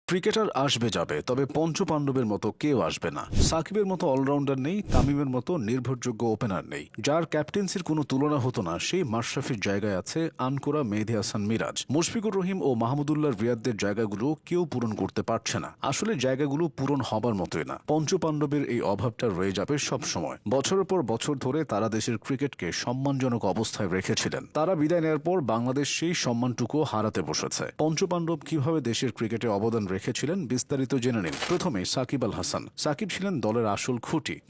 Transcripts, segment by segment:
Cricketer আসবে যাবে, তবে পঞ্চপাণ্ডবের মতো কেউ আসবে না। সাকিবের মতো অলরাউন্ডার নেই, তামিমের মতো নির্ভরযোগ্য ওপেনার নেই। যার ক্যাপ্টেন্সির কোনো তুলনা হতো না, সেই মাশরাফির জায়গায় আছে আনকোরা, মেহেদী হাসান মিরাজ, মুশফিকুর রহিম ও মাহমুদুল্লাহ রিয়াদদের জায়গাগুলো কেউ পূরণ করতে পারছে না। আসলে জায়গাগুলো পূরণ হবার মতোই না। পঞ্চপাণ্ডবের এই অভাবটা রয়ে যাবে সব সময়। বছরের পর বছর ধরে তারা দেশের ক্রিকেটকে সম্মানজনক অবস্থায় রেখেছিলেন। তারা বিদায় নেওয়ার পর বাংলাদেশ সেই সম্মানটুকু হারাতে বসেছে। পঞ্চপাণ্ডব কিভাবে দেশের ক্রিকেটে অবদান রেখেছিলেন বিস্তারিত জেনে নিন। প্রথমে সাকিব আল হাসান। সাকিব ছিলেন দলের আসল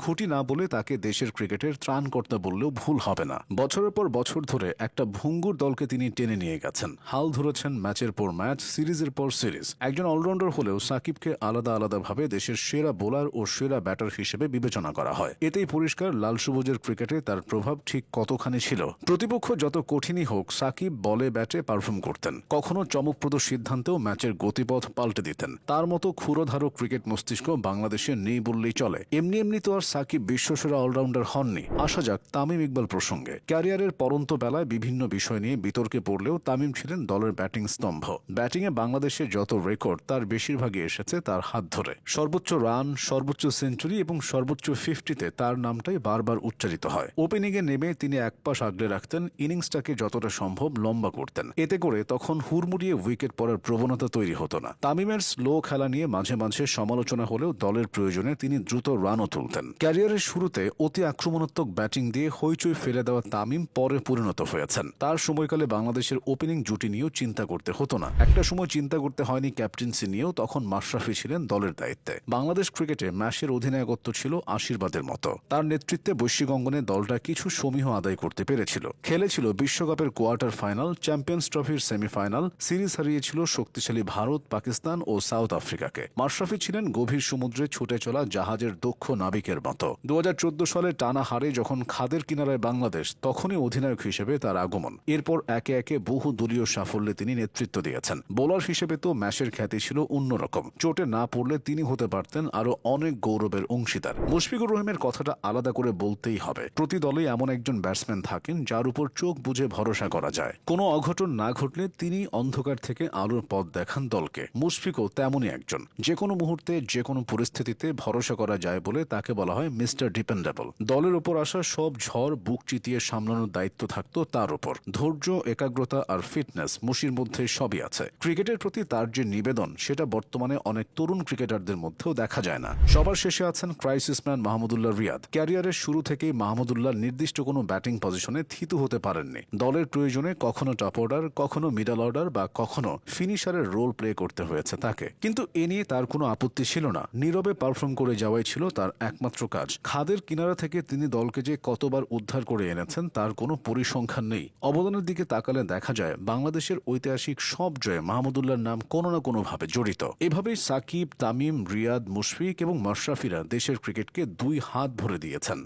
খুঁটি না বলে তাকে দেশের ক্রিকেটের ত্রাণকর্তা বললেও ভুল হবে না। বছরের পর বছর ধরে একটা ভঙ্গুর দলকে তিনি টেনে নিয়ে গেছেন। হাল ধরেছেন ম্যাচের পর ম্যাচ, সিরিজের পর সিরিজ। একজন অলরাউন্ডার হলেও সাকিবকে আলাদা আলাদাভাবে দেশের সেরা বোলার ও সেরা ব্যাটার হিসেবে বিবেচনা করা হয়। এতেই পরিষ্কার লাল সবুজের ক্রিকেটে তার প্রভাব ঠিক কতখানি ছিল। প্রতিপক্ষ যত কঠিনই হোক, সাকিব বলে ব্যাটে পারফর্ম করতেন। কখনো চমকপ্রদ সিদ্ধান্তেও ম্যাচের গতিপথ পাল্টে দিতেন। তার মতো ক্ষুরোধারক ক্রিকেট মস্তিষ্ক বাংলাদেশে নেই বললেই চলে। এমনি তো আর সাকিব বিশ্বসেরা অলরাউন্ডার হননি। আসা যাক তামিম ইকবাল প্রসঙ্গে। ক্যারিয়ারের পরন্ত বেলায় বিভিন্ন বিষয় নিয়ে বিতর্কে পড়লেও তামিম ছিলেন দলের ব্যাটিং স্তম্ভ। ব্যাটিংয়ে বাংলাদেশের যত রেকর্ড তার বেশিরভাগই এসেছে তার হাত ধরে। সর্বোচ্চ রান, সর্বোচ্চ সেঞ্চুরি এবং সর্বোচ্চ 50-তে তার নামটাই বারবার উচ্চারিত হয়। ওপেনিংয়ে নেমে তিনি এক পাশ আগলে রাখতেন, ইনিংসটাকে যতটা সম্ভব লম্বা করতেন। এতে করে তখন হুড়মুড়িয়ে উইকেট পড়ার প্রবণতা তৈরি হতো না। তামিমের স্লো খেলা নিয়ে মাঝে মাঝে সমালোচনা হলেও দলের প্রয়োজনে তিনি দ্রুত রানও তুলতেন। ক্যারিয়ারের শুরুতে অতি আক্রমণাত্মক ব্যাটিং দিয়ে হইচই ফেলে দেওয়া তামিম পরে পরিণত হয়েছেন। তার সময়কালে বাংলাদেশের ওপেনিং জুটি নিয়েও চিন্তা করতে হতো না। একটা সময় চিন্তা করতে হয়নি ক্যাপ্টেন্সি নিয়েও, তখন মাশরাফি ছিলেন দলের দায়িত্বে। বাংলাদেশ ক্রিকেটে ম্যাশের অধিনায়কত্ব ছিল আশীর্বাদের মতো। তার নেতৃত্বে বৈশ্বিক অঙ্গনে দলটা কিছু সমীহ আদায় করতে পেরেছিল। খেলেছিল বিশ্বকাপের কোয়ার্টার ফাইনাল, চ্যাম্পিয়ন্স ট্রফির সেমিফাইনাল, সিরিজ হারিয়েছিল শক্তিশালী ভারত, পাকিস্তান ও সাউথ আফ্রিকাকে। মাশরাফি ছিলেন গভীর সমুদ্রে ছুটে চলা জাহাজের দক্ষ নাবিকের মতো। 2014 সালে টানা হারে যখন খাদের কিনারায় বাংলাদেশ, তখনই অধিনায়ক হিসেবে তার আগমন। এরপর একে একে বহু দলীয় সাফল্যে তিনি নেতৃত্ব দিয়েছেন। বোলার হিসেবে তো ম্যাশের খ্যাতি ছিল অন্যরকম। চোটে না পড়লে তিনি হতে পারতেন আরো অনেক গৌরবের অংশীদার। মুশফিকুর রহিমের কথাটা আলাদা করে বলতেই হবে। প্রতি দলেই এমন একজন ব্যাটসম্যান থাকেন যার উপর চোখ বুঝে ভরসা করা যায়। কোনো অঘটন না ঘটলে তিনি অন্ধকার থেকে আলোর পথ দেখান দলকে। মুশফিকও তেমনই একজন। যে কোনো মুহূর্তে, যে কোনো পরিস্থিতিতে ভরসা করা যায় বলে তাকে বলা হয় মিস্টার ডিপেন্ডেবল। দলের ওপর আসা সব ঝড় বুক চিতিয়ে সামলানোর দায়িত্ব থাকতো তার উপর। ধৈর্য, একাগ্রতা আর ফিটনেস মুশির মধ্যে সবই আছে। ক্রিকেটের প্রতি তার যে নিবেদন, সেটা বর্তমানে অনেক তরুণ ক্রিকেটারদের মধ্যেও দেখা যায় না। সবার শেষে আছেন ক্রাইসিস ম্যান মাহমুদুল্লাহ রিয়াদ। ক্যারিয়ারের শুরু থেকেই মাহমুদুল্লাহ নির্দিষ্ট কোনো ব্যাটিং পজিশনে থিতু হতে পারেননি। দলের প্রয়োজনে কখনো টপ অর্ডার, কখনো মিডল অর্ডার বা কখনো ফিনিশারের রোল প্লে করতে হয়েছে তাকে। কিন্তু এ নিয়ে তার কোনো আপত্তি ছিল না। নীরবে পারফর্ম করে যাওয়াই ছিল তার একমাত্র কাজ। খাদের কিনারা থেকে তিনি দলকে যে কতবার উদ্ধার করে এনেছেন তার কোনো পরিসংখ্যান নেই। অবদানের দিকে তাকালে দেখা যায় বাংলাদেশের ঐতিহাসিক সব জয়ে মাহমুদুল্লাহর নাম কোনো না কোনোভাবে জড়িত। এভাবেই সাকিব, তামিম, রিয়াদ, মুশফিক এবং মাশরাফিরা দেশের ক্রিকেটকে দুই হাত ভরে দিয়েছেন।